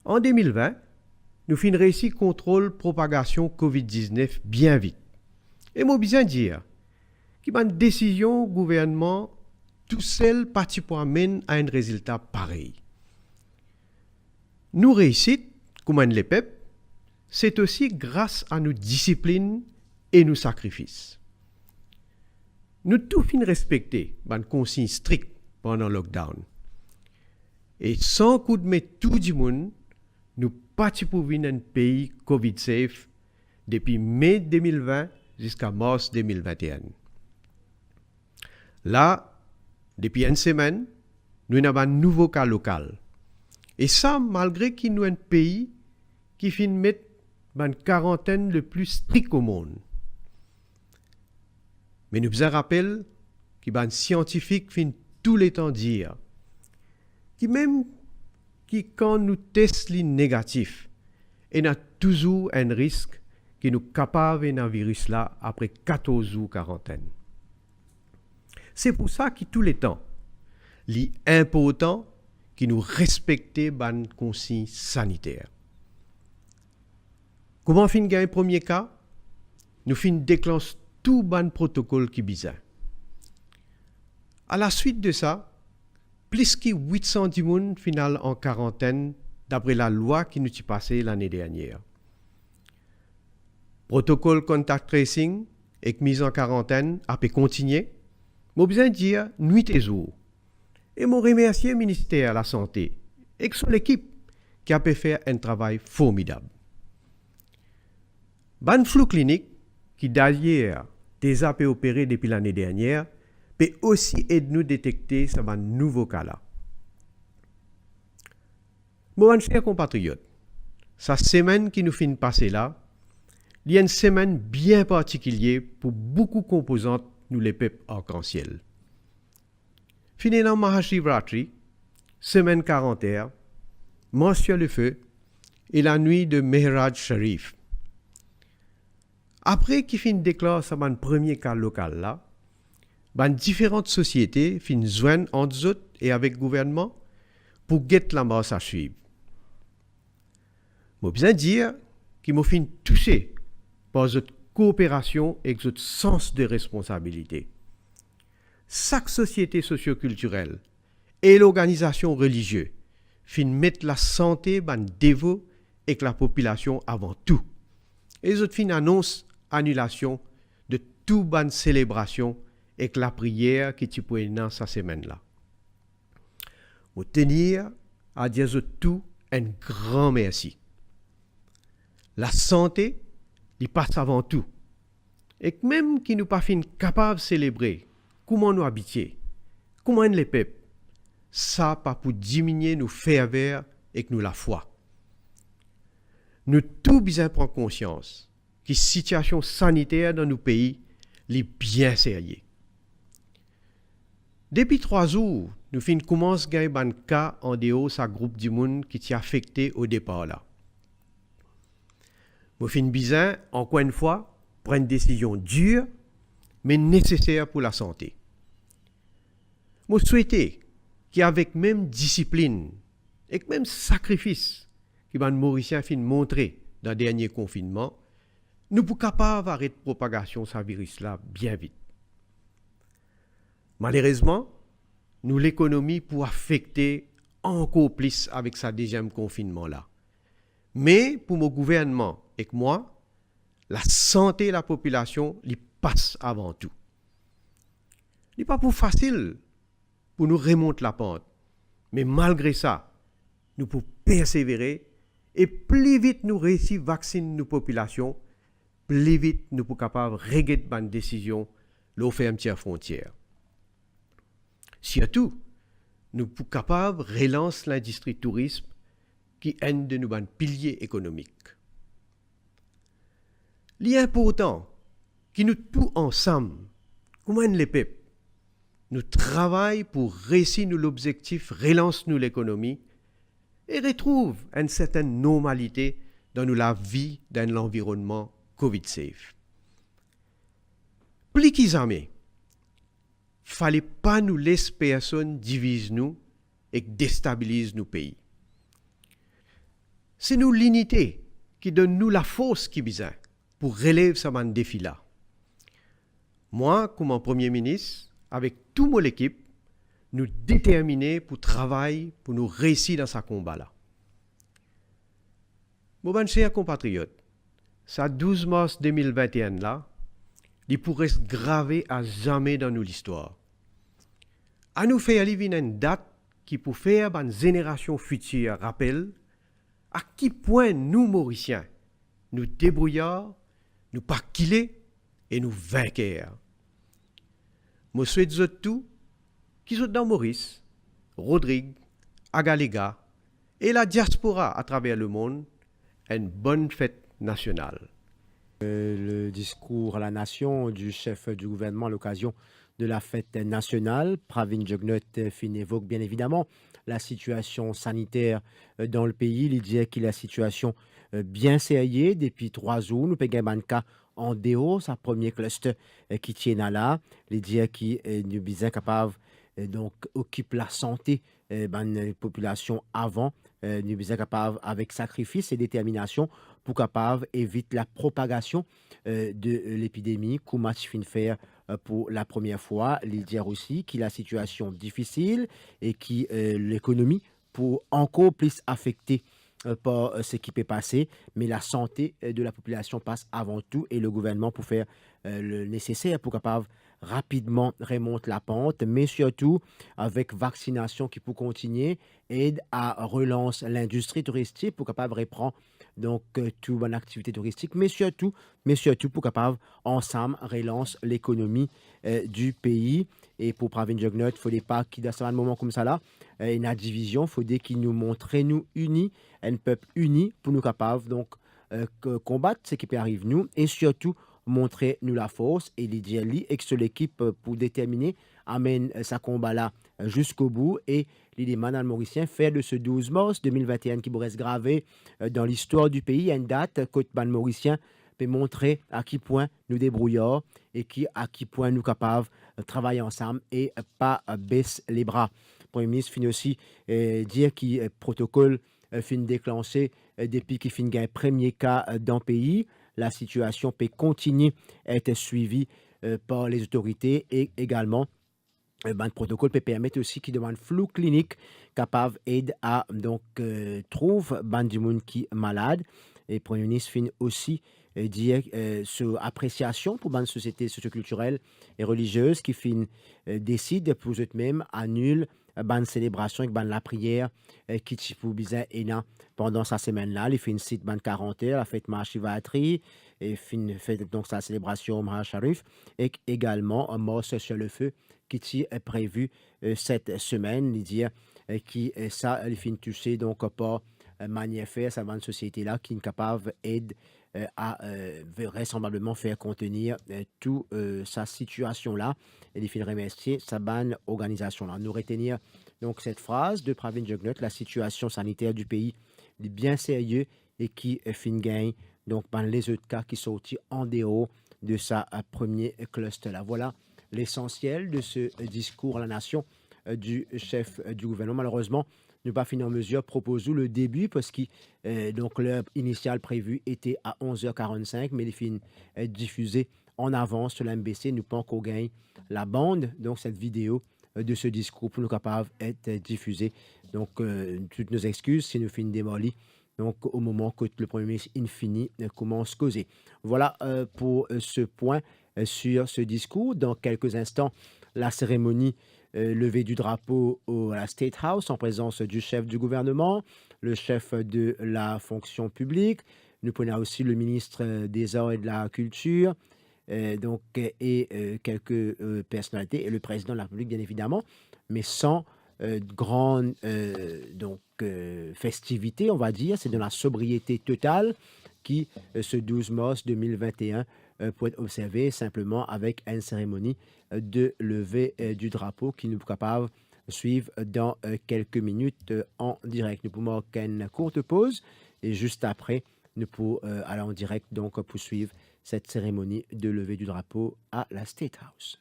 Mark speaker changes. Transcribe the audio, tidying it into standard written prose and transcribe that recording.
Speaker 1: En 2020, nous finissons réussi contrôle propagation COVID-19 bien vite. Et moi bien dire qu'il y a une décision gouvernement tout seul parti pour amener à un résultat pareil. Nous réussissons, comme les PEP, c'est aussi grâce à nos disciplines et nos sacrifices. Nous tout fin respecter une consigne stricte pendant le lockdown. Et sans coup de mettre tout le monde, nous partis pour venir un pays COVID safe depuis mai 2020 jusqu'à mars 2021. Là, depuis une semaine, nous avons un nouveau cas local. Et ça, malgré qu'il nous un pays qui finit de mettre une quarantaine le plus stricte au monde. Mais nous faisons rappel qu'il y a un scientifique qui finit tous les temps dire qui même qui quand nous testons les négatifs, il y a toujours un risque que nous capable d'un virus là après 14 jours quarantaine. C'est pour ça que tous les temps, l'important que nous respecter les consignes sanitaires. Comment fin gagner premier cas? Nous fin déclencher tout ban protocole qui bizarre. À la suite de ça, plus que 810 monde final en quarantaine d'après la loi qui nous est passée l'année dernière. Protocole contact tracing et mise en quarantaine a pu continuer. Mais besoin dire nuit et jour. Et je remercie le ministère de la Santé et son équipe qui a pu faire un travail formidable. Ban flou clinique qui d'ailleurs déjà pu opérer depuis l'année dernière peut aussi aider nous à détecter ce nouveau cas-là. Mon cher compatriote, sa semaine qui nous finit de passer là, il y a une semaine bien particulière pour beaucoup de composantes nous les peuples arc-en-ciel. Finalement, Mahashivratri, semaine 40, mention le feu et la nuit de Mehraj Sharif. Après qu'il finit déclare ce premier cas local là, différentes sociétés finissent joindre entre eux et avec le gouvernement pour guetter la masse à suivre. Je bien dire qu'ils m'ont fin touché par cette coopération et ce sens de responsabilité. Chaque société socioculturelle et l'organisation religieuse fin mettre la santé dévot et que la population avant tout. Et les autres fin annoncent annulation de toute bonne célébration et que la prière qui tu peux dans cette semaine-là. Pour tenir à dire tout un grand merci. La santé, il passe avant tout. Et que même qui nous pas fin capable de célébrer, comment nous habiter, comment les peuples, ça pas pour diminuer nos ferveurs et que nous la foi. Nous tout bien prendre conscience que la situation sanitaire dans nos pays est bien sérieuse. Depuis 3 jours, nous fin commence à gagner un cas en dehors de groupe du monde qui est affecté au départ là. Nous fin besoin, encore une fois, prendre une décision dure, mais nécessaire pour la santé. Nous souhaitons qu'avec même discipline et même sacrifice que les Mauriciens fin montré dans le dernier confinement, nous sommes capables d'arrêter la propagation de ce virus-là bien vite. Malheureusement, nous l'économie pour affecter encore plus avec ce deuxième confinement-là. Mais pour mon gouvernement et que moi, la santé de la population lui passe avant tout. Ce n'est pas pour facile pour nous remonter la pente. Mais malgré ça, nous pouvons persévérer et plus vite nous réussissons à vacciner nos populations, plus vite nous sommes capables de régler une décision de fermeture frontière. Surtout, nous sommes capables de relancer l'industrie tourisme qui est un de nos piliers économiques. L'important, que nous tous ensemble, comme les peuples, nous travaillons pour réussir l'objectif, relance-nous l'économie et retrouve une certaine normalité dans la vie dans l'environnement COVID-safe. Plus qu'ils jamais, fallait pas nous laisser personne divise nous et déstabilise nos pays. C'est nous l'unité qui donne nous la force qui besoin pour relever ce défi-là. Moi, comme Premier ministre, avec toute mon équipe, nous déterminés pour travailler, pour nous réussir dans ce combat-là. Mon chers compatriotes, ça 12 mars 2021 là, il pourrait se graver à jamais dans l'histoire. À nous faire arriver une date qui pour faire une génération future rappel à quel point nous, Mauriciens, nous débrouillards, nous pas killés et nous vainqueurs. Je souhaite tout qui sont dans Maurice, Rodrigue, Agalega et la diaspora à travers le monde une bonne fête nationale.
Speaker 2: Le discours à la nation du chef du gouvernement à l'occasion de la fête nationale, Pravin Jugnauth évoque bien évidemment la situation sanitaire dans le pays. Il dit que la situation bien sérieuse depuis 3 jours. Nous avons cas en déo, sa premier cluster qui tient là. Il dit que nous sommes capables donc occupe la santé la population avant. Nous sommes capables avec sacrifice et détermination pour capable éviter la propagation de l'épidémie qu'on a faire pour la première fois. Il dit aussi que la situation difficile et que l'économie pour encore plus affecter par ce qui peut passer, mais la santé de la population passe avant tout et le gouvernement pour faire le nécessaire pour capable rapidement remonter la pente, mais surtout avec vaccination qui peut continuer, aide à relancer l'industrie touristique pour capable reprendre donc toute bonne activité touristique, mais surtout pour capable ensemble relance l'économie du pays. Et pour Pravin Jugnauth, il ne faudrait pas qu'il dans un moment comme ça là, une division, il faudrait qu'il nous montre nous unis, un peuple uni pour nous capables donc combattre ce qui peut arriver nous et surtout montrer nous la force et l'idéal et que l'équipe pour déterminer amène sa combat là jusqu'au bout et l'idée manal mauricien faire de ce 12 mars 2021 qui pourrait se graver dans l'histoire du pays une date que le mauricien peut montrer à quel point nous débrouillons et à quel point nous capables de travailler ensemble et pas baisser les bras. Le Premier ministre finit aussi dire que le protocole fin déclenché depuis qu'il finit un premier cas dans le pays. La situation peut continuer à être suivie par les autorités et également le protocole peut permettre aussi qu'il demande flou clinique capable d'aide à donc trouve du monde qui est malade. Et le Premier ministre finit aussi dire sur appréciation pour une société socioculturelle et religieuse qui décide pour eux-mêmes annule une célébration avec la prière qui pour bizarre pendant sa semaine là il fait une site 40 heures la fête Machivatri et fait donc sa célébration Maha Sharif et également un mort sur le feu qui est prévu cette semaine il dit qui ça il finit touché donc pas manière faire ça une société là qui est capable d'aide à vraisemblablement faire contenir toute sa situation là et il finit remercier sa bonne organisation là. Nous retenir donc cette phrase de Pravin Jugnauth, la situation sanitaire du pays est bien sérieux et qui fin gagne donc par les autres cas qui sont sortis en dehors de sa premier cluster là. Voilà l'essentiel de ce discours à la nation du chef du gouvernement. Malheureusement, nous pas fini en mesure proposer le début parce que donc l'heure initiale prévue était à 11h45 mais il finit diffusé en avance sur la MBC. Nous pas encore gagné la bande donc cette vidéo de ce discours pour nous capables d'être diffusé. Donc toutes nos excuses si nous finissons démolis donc au moment que le Premier ministre infini commence à causer. Voilà pour ce point sur ce discours. Dans quelques instants, la cérémonie levée du drapeau à la State House en présence du chef du gouvernement, le chef de la fonction publique. Nous prenons aussi le ministre des Arts et de la Culture donc, et quelques personnalités et le président de la République bien évidemment, mais sans grande festivité, on va dire. C'est de la sobriété totale qui, ce 12 mars 2021, peut être observé simplement avec une cérémonie de levée du drapeau qui nous est capable de suivre dans quelques minutes en direct. Nous pouvons marquer une courte pause et juste après, nous pouvons aller en direct donc poursuivre cette cérémonie de levée du drapeau à la State House.